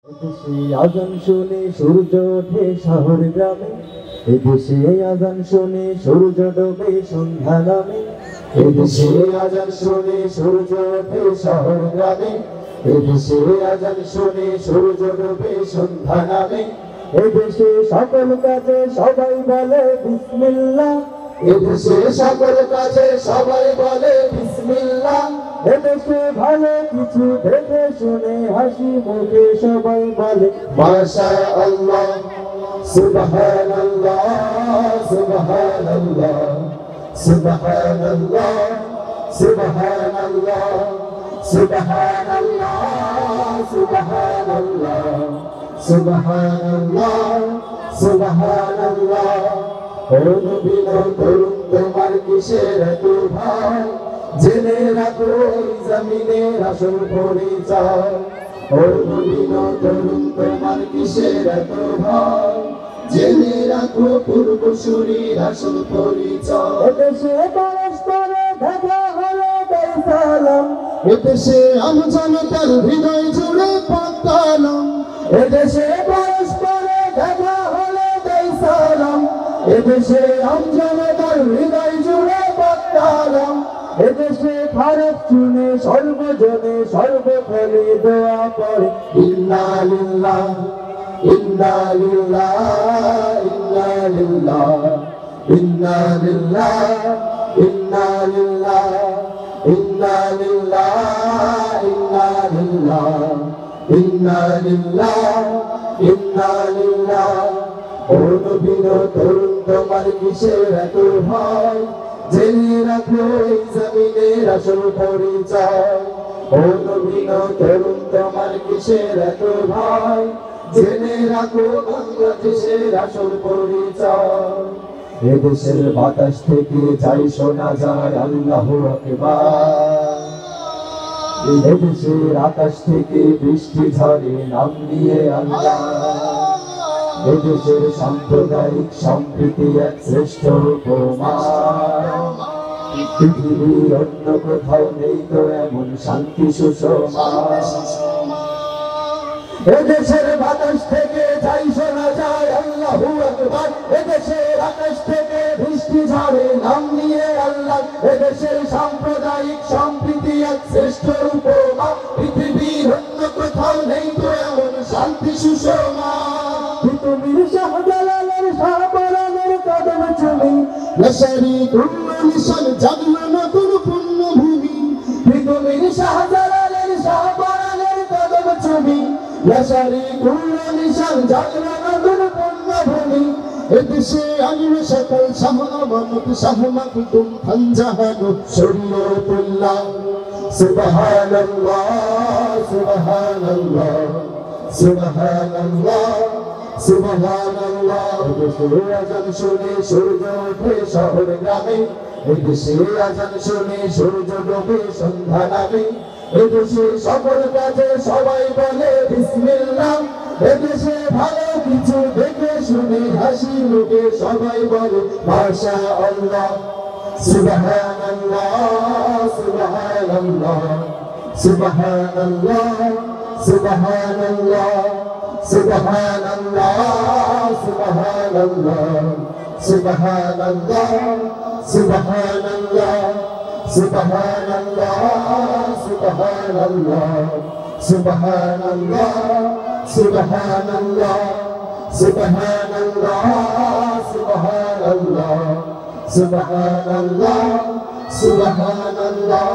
এদেশে আজান শুনে সূর্য ওঠে শহর গ্রামে, এদেশে আজান শুনে সূর্য ডোবে সন্ধ্যা নামে। এদেশে আজান শুনে সূর্য ওঠে শহর গ্রামে, এদেশে আজান শুনে সূর্য ডোবে সন্ধ্যা নামে। এদেশে সকল কাজে সবাই বলে বিসমিল্লাহ, এদেশে সকল কাজে সবাই বলে বিসমিল্লাহ। এদেশে ভালো কিছু দেখে শুনে হাসি মুখে সবাই বলে মাশাআল্লাহ, সুবহানাল্লাহ, সুবহানাল্লাহ, সুবহানাল্লাহ, সুবহানাল্লাহ, সুবহানাল্লাহ, সুবহানাল্লাহ, সুবহানাল্লাহ, সুবহানাল্লাহ। ও নবী তরুণ তোমার কিসের এত ভয়, জেনে রাখো এই জমিনের আসল পরিচয়। ও নবী তরুণ তোমার কিসের এত ভয়, জেনে রাখো পূর্বসূরীর আসল পরিচয়। এদেশে পরস্পরে দেখা হলো তাই সালাম, এদেশে আমজনতার হৃদয় জুড়ে পাতালাম। এদেশে পরস্পরে দেখা হলো তাই সালাম, এদেশে আমজনতার হৃদয় জুড়ে পাতালাম। এদেশে খারাপ শুনে সর্বজনে সর্বফলে দোয়া পড়ে ইন্না লিল্লাহ, ইন্না লিল্লাহ, ইন্না লিল্লাহ, ইন্না লিল্লাহ, ইন্না লিল্লাহ, ইন্না লিল্লাহ, ইন্না লিল্লাহ, ইন্না লিল্লাহ, ইন্না লিল্লাহ। ও নবী তরুণ তোমার কিসের এত ভয়, জেনে রাখো এই জমিনের আসল পরিচয়। ও নবী তরুণ তোমার কিসের এত ভয়, জেনে রাখো বাংলাদেশের আসল পরিচয়। এদেশের বাতাস থেকে যাই শোনা যায় আল্লাহু আকবার, এদেশের আকাশ থেকে বৃষ্টি ঝরে নাম নিয়ে আল্লাহ। এদেশের সাম্প্রদায়িক সম্প্রীতি এক শ্রেষ্ঠ উপমা, পৃথিবীর অন্য কোথাও নেই তো এমন শান্তি সুষমা। এদেশের বাতাস থেকে যাই শোনা যায় আল্লাহু আকবার, এদেশের আকাশ থেকে বৃষ্টি ঝরে নাম নিয়ে আল্লাহ। এদেশের সাম্প্রদায়িক সম্প্রীতি এক শ্রেষ্ঠ উপমা, পৃথিবীর অন্য কোথাও নেই তো এমন শান্তি সুষমা। পৃথিবীর শাহজালালের শাহপরানের কদম চুমি, নশরি নিশান জাগলো নতুন পুণ্যভূমি। পৃথিবীর শাহজালালের শাহপরানের কদম চুমি, নশরি নিশান জাগলো নতুন পুণ্যভূমি। এদেশে আনবে সকল শাহমানত শাহমাকুতুম খানজাহানু শরীয়তুল্লাহ। সুবহানাল্লাহ, সুবহানাল্লাহ, সুবহানাল্লাহ, সুবহানাল্লাহ। এদেশে আজান শুনে সূর্য ওঠে শহর গ্রামে, এদেশে আজান শুনে সূর্য ডোবে সন্ধ্যা নামে। এদেশে সকল কাজে সবাই বলে বিসমিল্লাহ, এদেশে ভালো কিছু দেখে শুনে হাসি মুখে সবাই বলে মাশাআল্লাহ। সুবহানাল্লাহ, সুবহানাল্লাহ, সুবহানাল্লাহ, সুবহানাল্লাহ, সুবহানাল্লাহ, সুবহানাল্লাহ, সুবহানাল্লাহ, সুবহানাল্লাহ, সুবহানাল্লাহ, সুবহানাল্লাহ, সুবহানাল্লাহ, সুবহানাল্লাহ, সুবহানাল্লাহ, সুবহানাল্লাহ, সুবহানাল্লাহ, সুবহানাল্লাহ।